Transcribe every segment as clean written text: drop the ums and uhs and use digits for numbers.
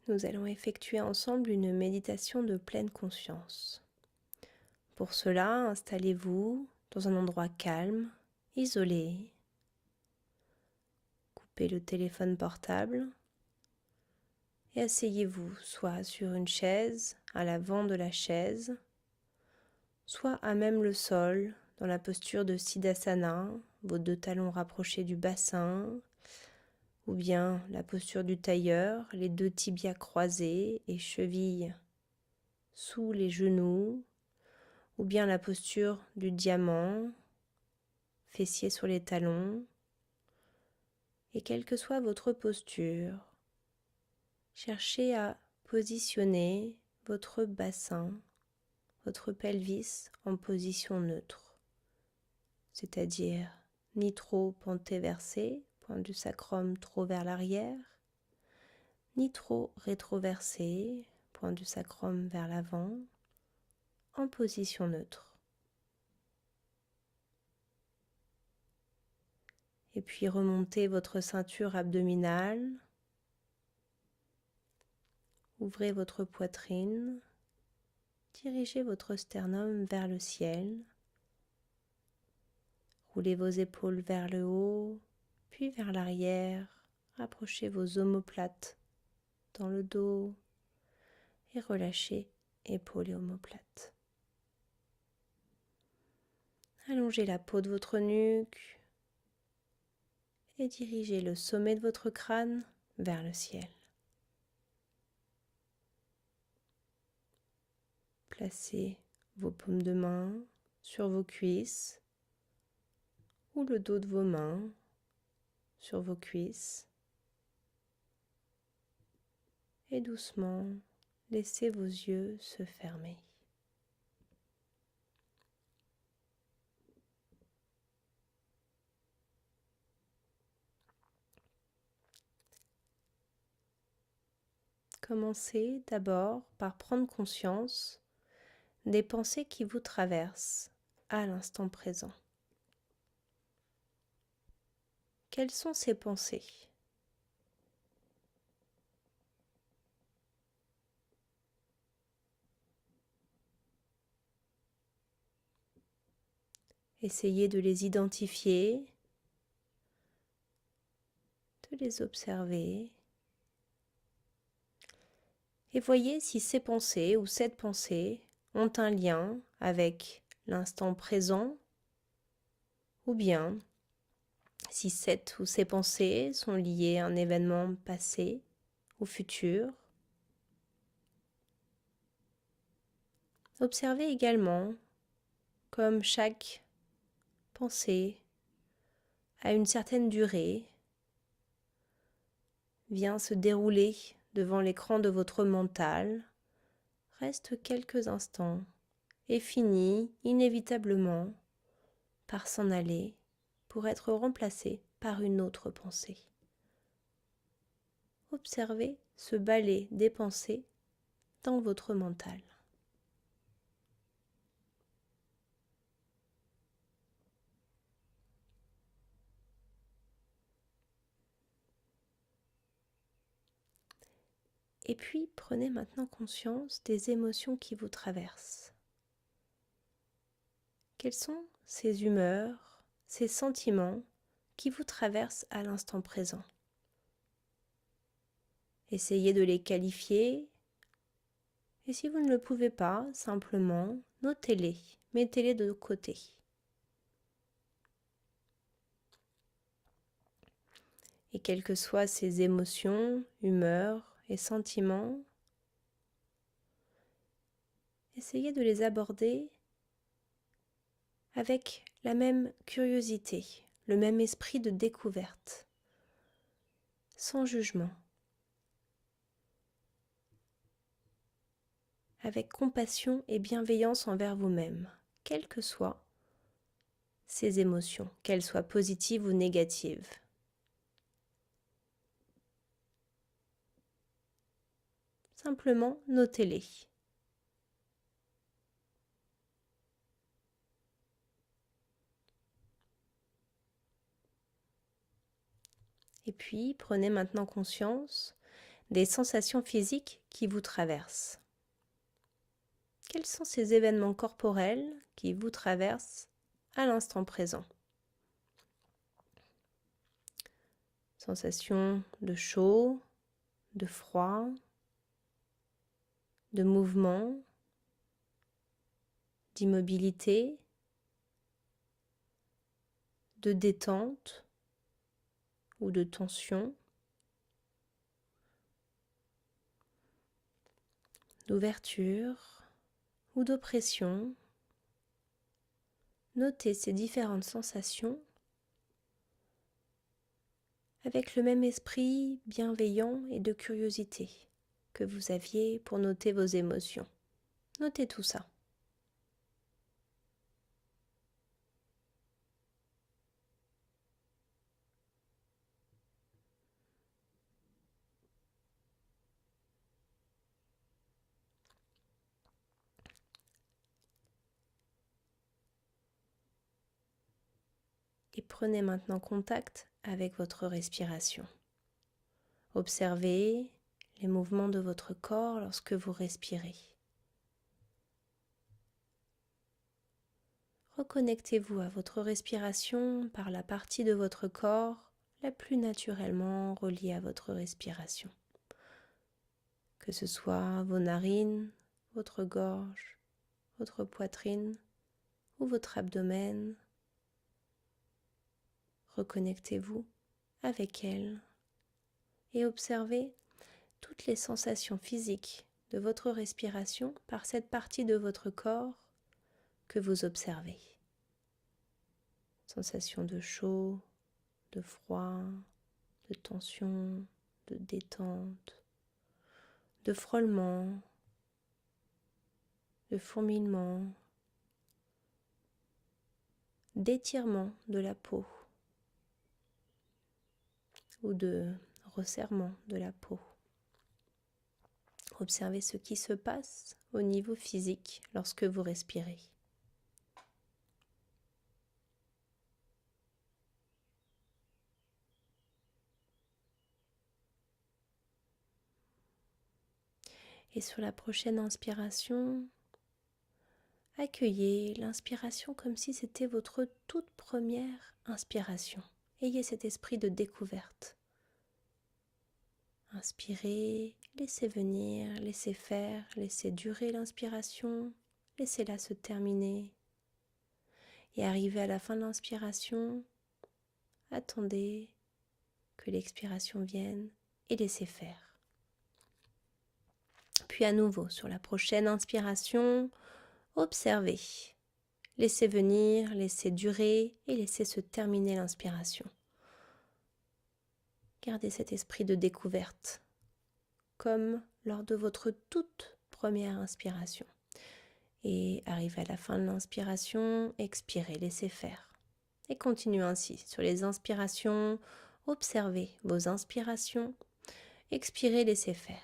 nous allons effectuer ensemble une méditation de pleine conscience. Pour cela, installez-vous dans un endroit calme, isolé. Coupez le téléphone portable et asseyez-vous soit sur une chaise, à l'avant de la chaise, soit à même le sol, dans la posture de Siddhasana, vos deux talons rapprochés du bassin, ou bien la posture du tailleur, les deux tibias croisés et chevilles sous les genoux, ou bien la posture du diamant, fessiers sur les talons. Et quelle que soit votre posture, cherchez à positionner votre bassin, votre pelvis en position neutre, c'est-à-dire ni trop penté-versé, point du sacrum trop vers l'arrière, ni trop rétroversé, point du sacrum vers l'avant, en position neutre. Et puis remontez votre ceinture abdominale, ouvrez votre poitrine, dirigez votre sternum vers le ciel, roulez vos épaules vers le haut, puis vers l'arrière, rapprochez vos omoplates dans le dos et relâchez épaules et omoplates. Allongez la peau de votre nuque et dirigez le sommet de votre crâne vers le ciel. Placez vos paumes de main sur vos cuisses ou le dos de vos mains sur vos cuisses et doucement laissez vos yeux se fermer. Commencez d'abord par prendre conscience des pensées qui vous traversent à l'instant présent. Quelles sont ces pensées ? Essayez de les identifier, de les observer et voyez si ces pensées ou cette pensée ont un lien avec l'instant présent ou bien si cette ou ces pensées sont liées à un événement passé ou futur. Observez également comme chaque pensée à une certaine durée vient se dérouler devant l'écran de votre mental, reste quelques instants et finit inévitablement par s'en aller pour être remplacé par une autre pensée. Observez ce balai des pensées dans votre mental. Et puis, prenez maintenant conscience des émotions qui vous traversent. Quelles sont ces humeurs, ces sentiments qui vous traversent à l'instant présent ? Essayez de les qualifier et si vous ne le pouvez pas, simplement notez-les, mettez-les de côté. Et quelles que soient ces émotions, humeurs et sentiments, essayez de les aborder avec la même curiosité, le même esprit de découverte, sans jugement, avec compassion et bienveillance envers vous-même, quelles que soient ces émotions, qu'elles soient positives ou négatives. Simplement, notez-les. Et puis, prenez maintenant conscience des sensations physiques qui vous traversent. Quels sont ces événements corporels qui vous traversent à l'instant présent? Sensation de chaud, de froid, de mouvement, d'immobilité, de détente ou de tension, d'ouverture ou d'oppression. Notez ces différentes sensations avec le même esprit bienveillant et de curiosité que vous aviez pour noter vos émotions. Notez tout ça. Et prenez maintenant contact avec votre respiration. Observez les mouvements de votre corps lorsque vous respirez. Reconnectez-vous à votre respiration par la partie de votre corps la plus naturellement reliée à votre respiration. Que ce soit vos narines, votre gorge, votre poitrine ou votre abdomen, reconnectez-vous avec elle et observez toutes les sensations physiques de votre respiration par cette partie de votre corps que vous observez. Sensation de chaud, de froid, de tension, de détente, de frôlement, de fourmillement, d'étirement de la peau ou de resserrement de la peau. Observez ce qui se passe au niveau physique lorsque vous respirez. Et sur la prochaine inspiration, accueillez l'inspiration comme si c'était votre toute première inspiration. Ayez cet esprit de découverte. Inspirez, laissez venir, laissez faire, laissez durer l'inspiration, laissez-la se terminer. Et arrivé à la fin de l'inspiration, attendez que l'expiration vienne et laissez faire. Puis à nouveau, sur la prochaine inspiration, observez. Laissez venir, laissez durer et laissez se terminer l'inspiration. Gardez cet esprit de découverte, comme lors de votre toute première inspiration. Et arrivé à la fin de l'inspiration, expirez, laissez faire. Et continuez ainsi. Sur les inspirations, observez vos inspirations, expirez, laissez faire.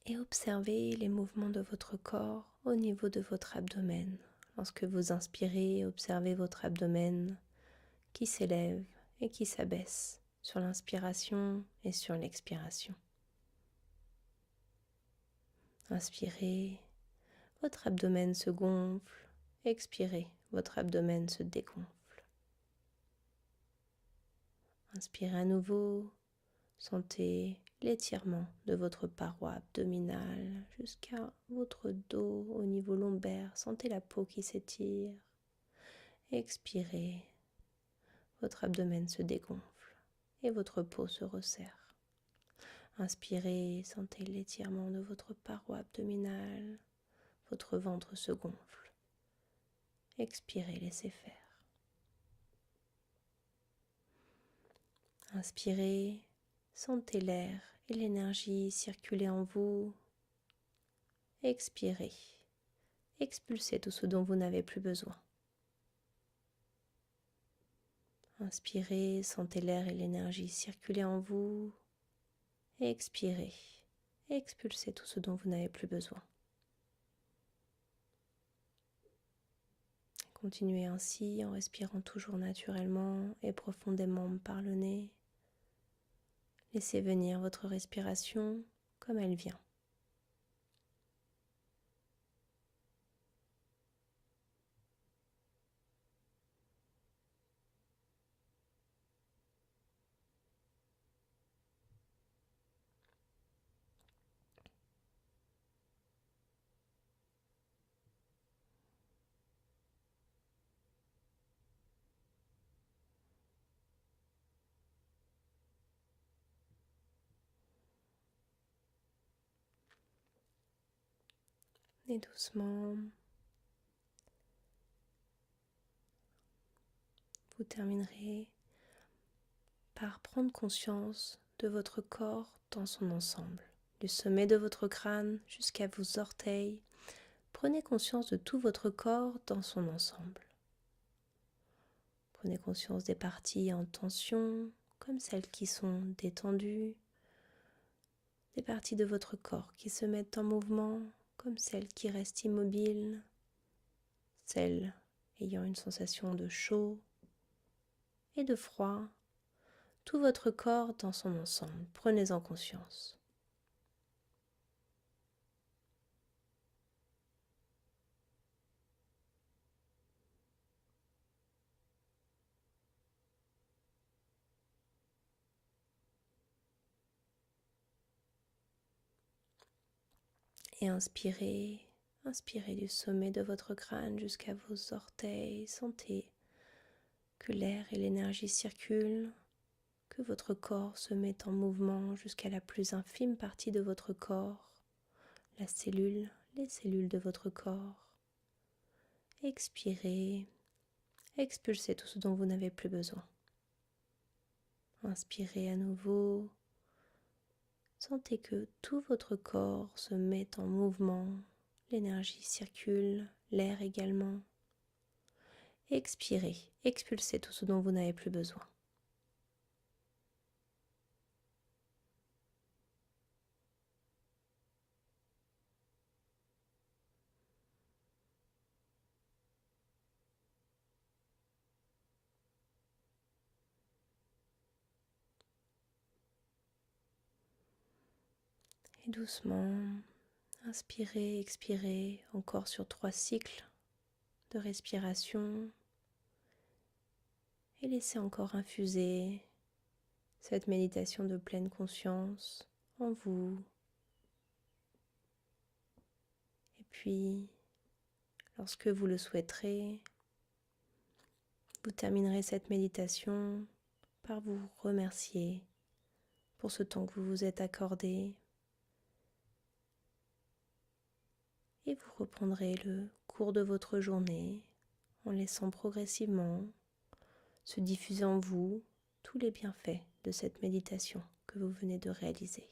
Et observez les mouvements de votre corps au niveau de votre abdomen. Lorsque vous inspirez, observez votre abdomen qui s'élève et qui s'abaisse sur l'inspiration et sur l'expiration. Inspirez, votre abdomen se gonfle. Expirez, votre abdomen se dégonfle. Inspirez à nouveau, sentez l'étirement de votre paroi abdominale jusqu'à votre dos au niveau lombaire. Sentez la peau qui s'étire. Expirez, votre abdomen se dégonfle et votre peau se resserre. Inspirez, sentez l'étirement de votre paroi abdominale. Votre ventre se gonfle. Expirez, laissez faire. Inspirez, Sentez l'air et l'énergie circuler en vous. Expirez. Expulsez tout ce dont vous n'avez plus besoin. Inspirez, sentez l'air et l'énergie circuler en vous. Expirez. Expulsez tout ce dont vous n'avez plus besoin. Continuez ainsi en respirant toujours naturellement et profondément par le nez. Laissez venir votre respiration comme elle vient. Et doucement, vous terminerez par prendre conscience de votre corps dans son ensemble, du sommet de votre crâne jusqu'à vos orteils. Prenez conscience de tout votre corps dans son ensemble. Prenez conscience des parties en tension, comme celles qui sont détendues, des parties de votre corps qui se mettent en mouvement, comme celles qui restent immobiles, celles ayant une sensation de chaud et de froid, tout votre corps dans son ensemble. Prenez-en conscience. Et inspirez, inspirez du sommet de votre crâne jusqu'à vos orteils. Sentez que l'air et l'énergie circulent, que votre corps se met en mouvement jusqu'à la plus infime partie de votre corps, la cellule, les cellules de votre corps. Expirez, expulsez tout ce dont vous n'avez plus besoin. Inspirez à nouveau. Sentez que tout votre corps se met en mouvement, l'énergie circule, l'air également. Expirez, expulsez tout ce dont vous n'avez plus besoin. Et doucement, inspirez, expirez, encore sur 3 cycles de respiration. Et laissez encore infuser cette méditation de pleine conscience en vous. Et puis, lorsque vous le souhaiterez, vous terminerez cette méditation par vous remercier pour ce temps que vous vous êtes accordé. Et vous reprendrez le cours de votre journée en laissant progressivement se diffuser en vous tous les bienfaits de cette méditation que vous venez de réaliser.